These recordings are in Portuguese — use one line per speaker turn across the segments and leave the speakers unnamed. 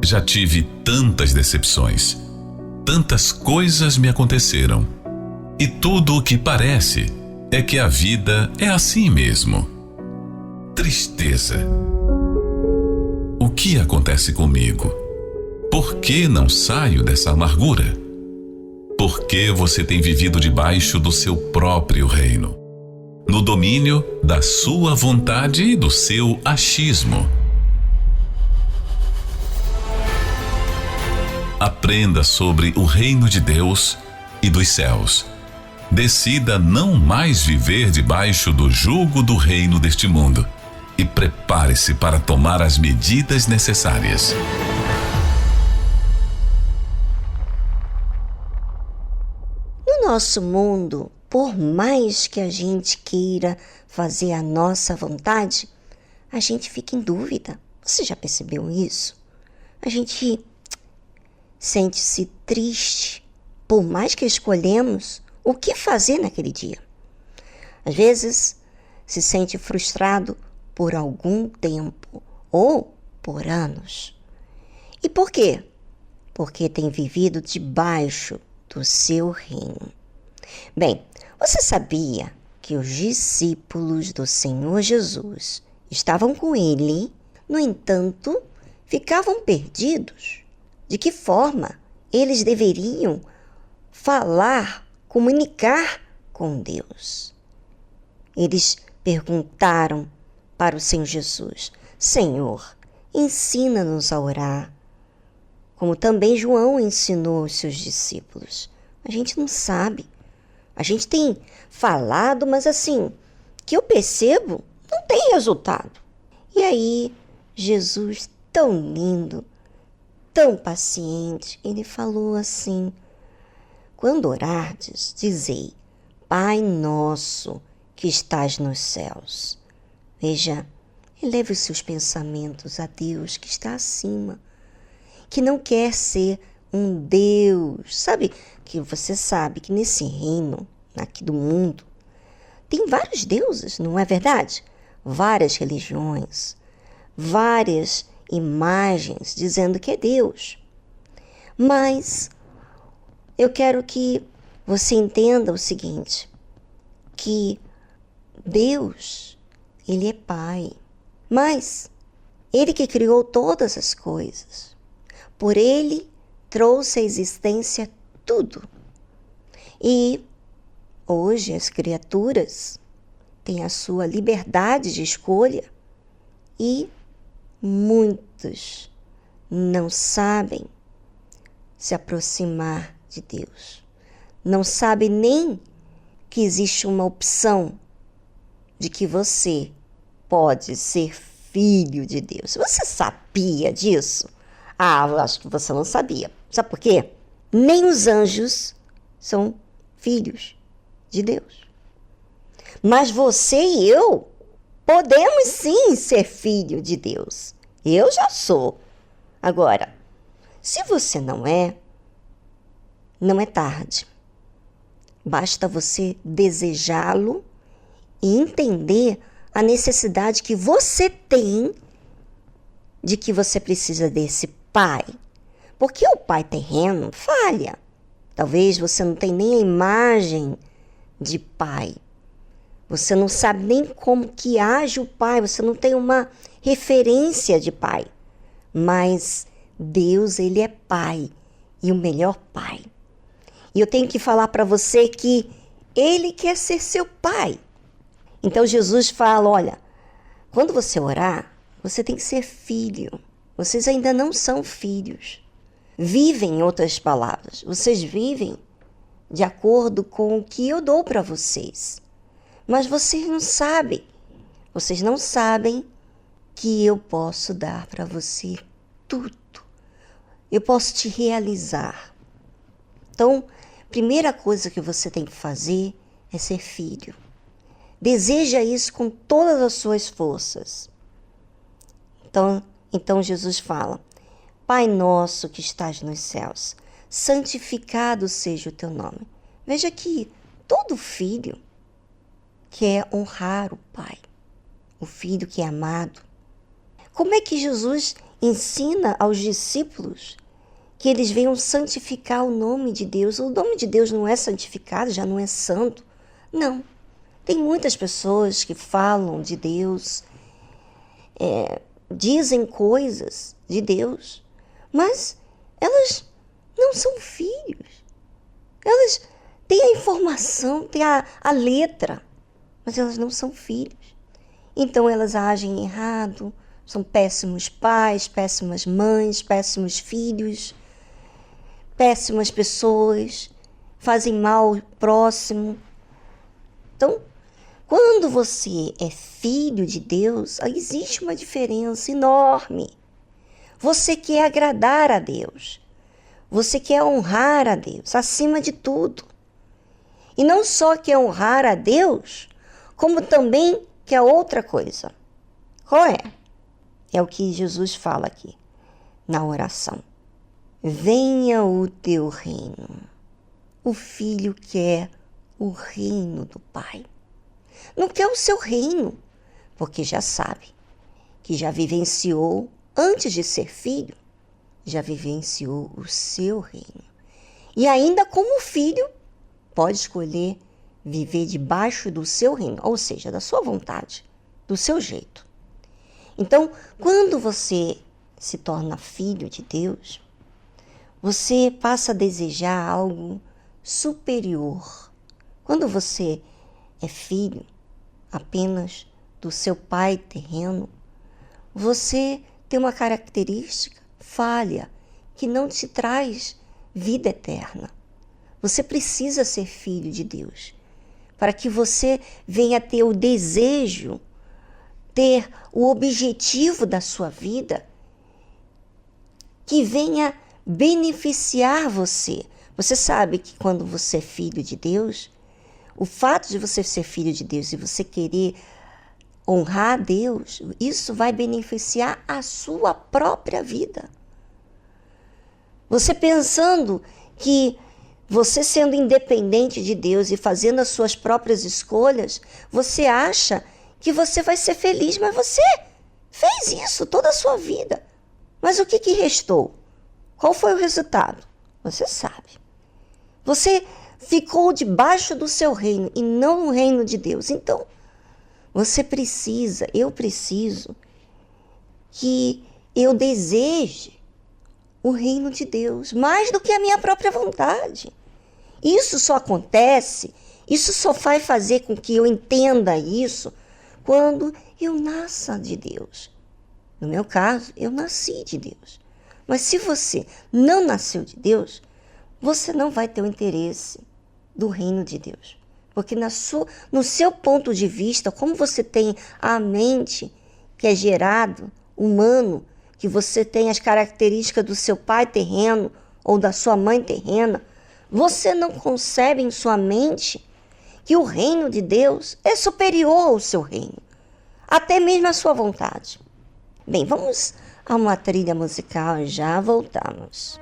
Já tive tantas decepções. Tantas coisas me aconteceram. E tudo o que parece é que a vida é assim mesmo. Tristeza. O que acontece comigo? Por que não saio dessa amargura? Por que você tem vivido debaixo do seu próprio reino? No domínio da sua vontade e do seu achismo. Aprenda sobre o reino de Deus e dos céus. Decida não mais viver debaixo do jugo do reino deste mundo e prepare-se para tomar as medidas necessárias.
No nosso mundo, por mais que a gente queira fazer a nossa vontade, a gente fica em dúvida. Você já percebeu isso? A gente sente-se triste, por mais que escolhemos o que fazer naquele dia. Às vezes, se sente frustrado por algum tempo ou por anos. E por quê? Porque tem vivido debaixo do seu reino. Bem, você sabia que os discípulos do Senhor Jesus estavam com ele, no entanto, ficavam perdidos? De que forma eles deveriam falar, comunicar com Deus? Eles perguntaram para o Senhor Jesus: Senhor, ensina-nos a orar, como também João ensinou os seus discípulos. A gente não sabe. A gente tem falado, mas assim, que eu percebo, não tem resultado. E aí, Jesus, tão lindo, tão paciente, ele falou assim: quando orardes, dizei, Pai nosso que estás nos céus. Veja, eleve os seus pensamentos a Deus que está acima, que não quer ser um Deus. Sabe que você sabe que nesse reino, aqui do mundo, tem vários deuses, não é verdade? Várias religiões, várias imagens dizendo que é Deus. Mas eu quero que você entenda o seguinte, que Deus, Ele é Pai, mas Ele que criou todas as coisas. Por Ele trouxe à existência tudo. E hoje as criaturas têm a sua liberdade de escolha e muitos não sabem se aproximar de Deus. Não sabem nem que existe uma opção de que você pode ser filho de Deus. Você sabia disso? Eu acho que você não sabia. Sabe por quê? Nem os anjos são filhos de Deus. Mas você e eu podemos sim ser filho de Deus. Eu já sou. Agora, se você não é tarde. Basta você desejá-lo e entender a necessidade que você tem de que você precisa desse pai. Porque o pai terreno falha. Talvez você não tenha nem a imagem de pai. Você não sabe nem como que age o pai. Você não tem uma referência de pai. Mas Deus, Ele é pai. E o melhor pai. E eu tenho que falar para você que Ele quer ser seu pai. Então Jesus fala, olha, quando você orar, você tem que ser filho. Vocês ainda não são filhos. Vivem, em outras palavras, vocês vivem de acordo com o que eu dou para vocês. Mas vocês não sabem que eu posso dar para você tudo. Eu posso te realizar. Então, primeira coisa que você tem que fazer é ser filho. Deseja isso com todas as suas forças. Então Jesus fala, Pai nosso que estás nos céus, santificado seja o teu nome. Veja que todo filho quer honrar o pai, o filho que é amado. Como é que Jesus ensina aos discípulos que eles venham santificar o nome de Deus. O nome de Deus não é santificado, já não é santo. Não. Tem muitas pessoas que falam de Deus, dizem coisas de Deus, mas elas não são filhos. Elas têm a informação, têm a letra, mas elas não são filhos. Então elas agem errado, são péssimos pais, péssimas mães, péssimos filhos, péssimas pessoas, fazem mal ao próximo. Então, quando você é filho de Deus, existe uma diferença enorme. Você quer agradar a Deus. Você quer honrar a Deus, acima de tudo. E não só quer honrar a Deus, como também quer outra coisa. Qual é? É o que Jesus fala aqui, na oração. Venha o teu reino. O filho quer o reino do Pai. Não quer o seu reino, porque já sabe que já vivenciou, antes de ser filho, já vivenciou o seu reino. E ainda como filho, pode escolher viver debaixo do seu reino, ou seja, da sua vontade, do seu jeito. Então, quando você se torna filho de Deus, você passa a desejar algo superior. Quando você é filho apenas do seu pai terreno, você tem uma característica falha que não te traz vida eterna. Você precisa ser filho de Deus para que você venha ter o desejo, ter o objetivo da sua vida que venha beneficiar você. Você sabe que quando você é filho de Deus, o fato de você ser filho de Deus e você querer honrar a Deus, isso vai beneficiar a sua própria vida. Você pensando que você sendo independente de Deus e fazendo as suas próprias escolhas, você acha que você vai ser feliz, mas você fez isso toda a sua vida. Mas o que restou? Qual foi o resultado? Você sabe. Você ficou debaixo do seu reino e não no reino de Deus. Então, eu preciso que eu deseje o reino de Deus mais do que a minha própria vontade. Isso só acontece, isso só vai fazer com que eu entenda isso quando eu nasça de Deus. No meu caso, eu nasci de Deus. Mas se você não nasceu de Deus, você não vai ter o interesse do reino de Deus. Porque no seu ponto de vista, como você tem a mente que é gerado, humano, que você tem as características do seu pai terreno ou da sua mãe terrena, você não concebe em sua mente que o reino de Deus é superior ao seu reino, até mesmo à sua vontade. Bem, vamos a uma trilha musical e já voltamos.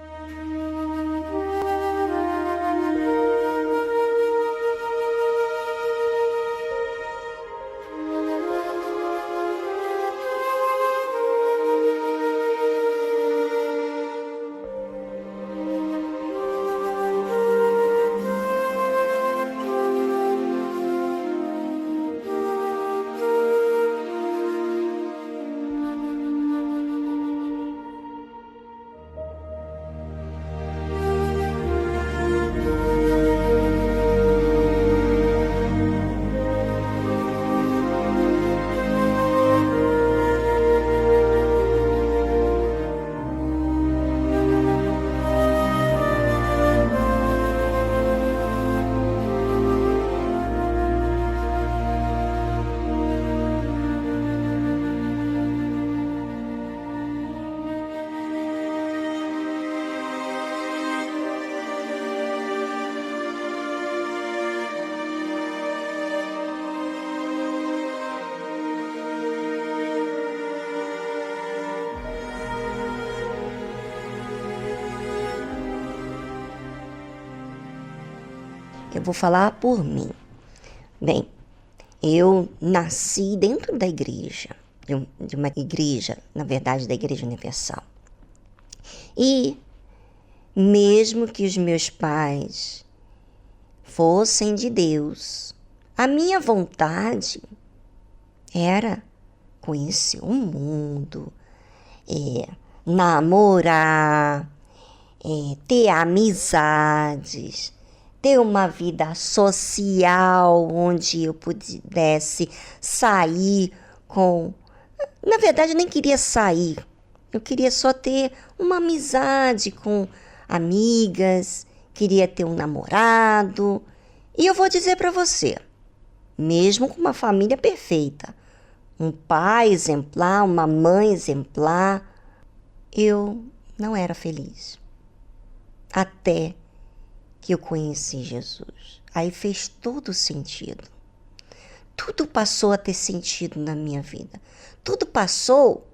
Eu vou falar por mim. Bem, eu nasci dentro da igreja. de uma igreja, na verdade, da Igreja Universal. E mesmo que os meus pais fossem de Deus, a minha vontade era conhecer o mundo, namorar, ter amizades, ter uma vida social onde eu pudesse sair com... Na verdade, eu nem queria sair. Eu queria só ter uma amizade com amigas, queria ter um namorado. E eu vou dizer para você, mesmo com uma família perfeita, um pai exemplar, uma mãe exemplar, eu não era feliz. Até que eu conheci Jesus. Aí fez todo sentido. Tudo passou a ter sentido na minha vida. Tudo passou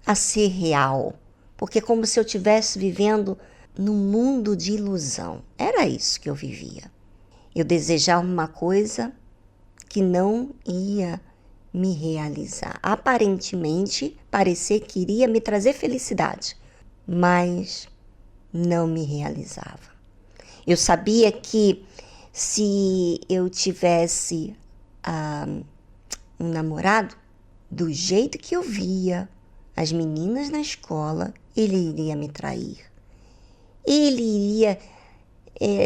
a ser real. Porque é como se eu estivesse vivendo num mundo de ilusão. Era isso que eu vivia. Eu desejava uma coisa que não ia me realizar. Aparentemente, parecia que iria me trazer felicidade, mas não me realizava. Eu sabia que se eu tivesse um namorado, do jeito que eu via as meninas na escola, ele iria me trair. Ele iria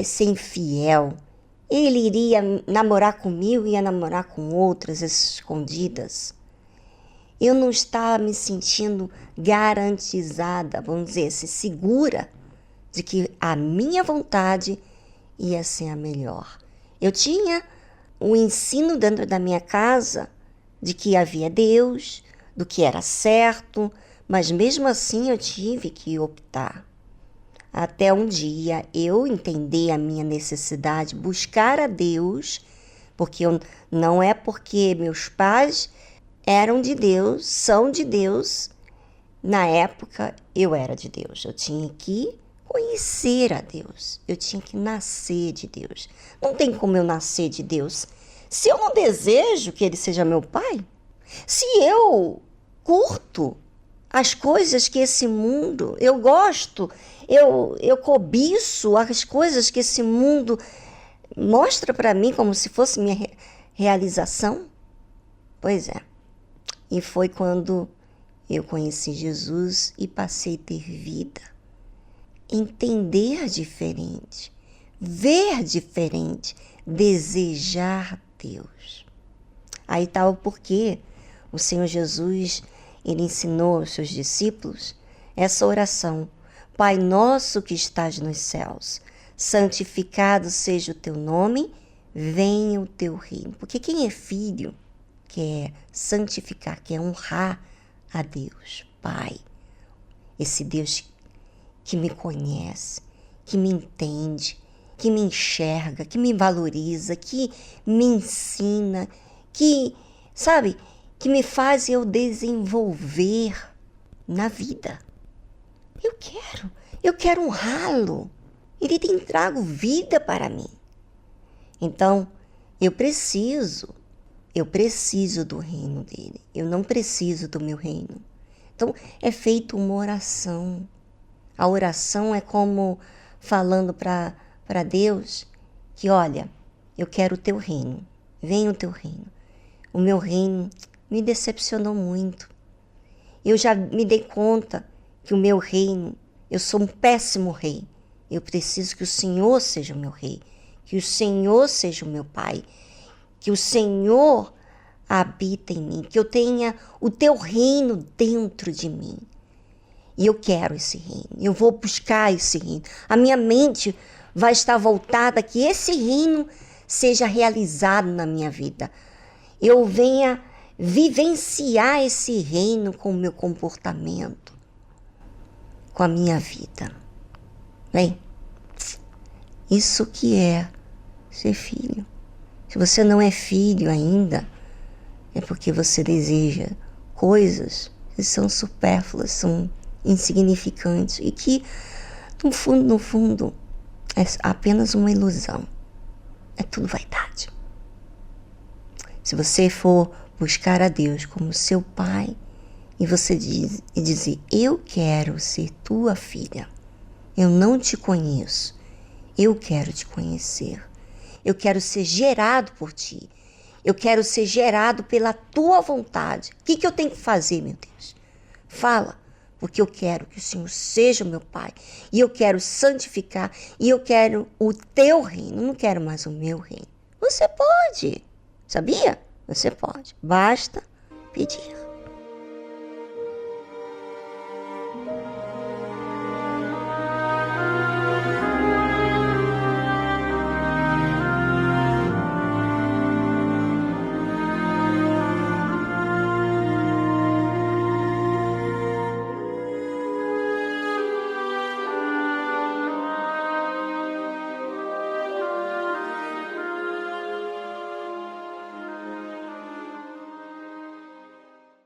ser infiel. Ele iria namorar comigo e ia namorar com outras escondidas. Eu não estava me sentindo garantizada, vamos dizer assim, segura de que a minha vontade ia ser a melhor. Eu tinha o ensino dentro da minha casa de que havia Deus, do que era certo, mas mesmo assim eu tive que optar. Até um dia eu entender a minha necessidade, buscar a Deus, porque não é porque meus pais eram de Deus, são de Deus, na época eu era de Deus. Eu tinha que conhecer a Deus, eu tinha que nascer de Deus. Não tem como eu nascer de Deus se eu não desejo que Ele seja meu pai, se eu curto as coisas que esse mundo, eu gosto, eu cobiço as coisas que esse mundo mostra para mim como se fosse minha realização. Pois é. E foi quando eu conheci Jesus e passei a ter vida. Entender diferente, ver diferente, desejar Deus. Aí está o porquê o Senhor Jesus, Ele ensinou aos seus discípulos essa oração. Pai nosso que estás nos céus, santificado seja o teu nome, venha o teu reino. Porque quem é filho quer santificar, quer honrar a Deus, Pai. Esse Deus que me conhece, que me entende, que me enxerga, que me valoriza, que me ensina, que, sabe, que me faz eu desenvolver na vida. Eu quero honrá-lo. Ele tem trago vida para mim. Então, eu preciso do reino dele. Eu não preciso do meu reino. Então, é feita uma oração. A oração é como falando para Deus que, olha, eu quero o teu reino. Venha o teu reino. O meu reino me decepcionou muito. Eu já me dei conta que o meu reino, eu sou um péssimo rei. Eu preciso que o Senhor seja o meu rei, que o Senhor seja o meu pai, que o Senhor habita em mim, que eu tenha o teu reino dentro de mim. E eu quero esse reino, eu vou buscar esse reino. A minha mente vai estar voltada que esse reino seja realizado na minha vida. Eu venha vivenciar esse reino com o meu comportamento, com a minha vida. Bem, isso que é ser filho. Se você não é filho ainda, é porque você deseja coisas que são supérfluas, são insignificantes e que, no fundo, é apenas uma ilusão. É tudo vaidade. Se você for buscar a Deus como seu pai, e você dizer: eu quero ser tua filha. Eu não te conheço. Eu quero te conhecer. Eu quero ser gerado por ti. Eu quero ser gerado pela tua vontade. O que eu tenho que fazer, meu Deus? Fala, porque eu quero que o Senhor seja o meu Pai. E eu quero santificar. E eu quero o teu reino. Eu não quero mais o meu reino. Você pode. Sabia? Você pode. Basta pedir.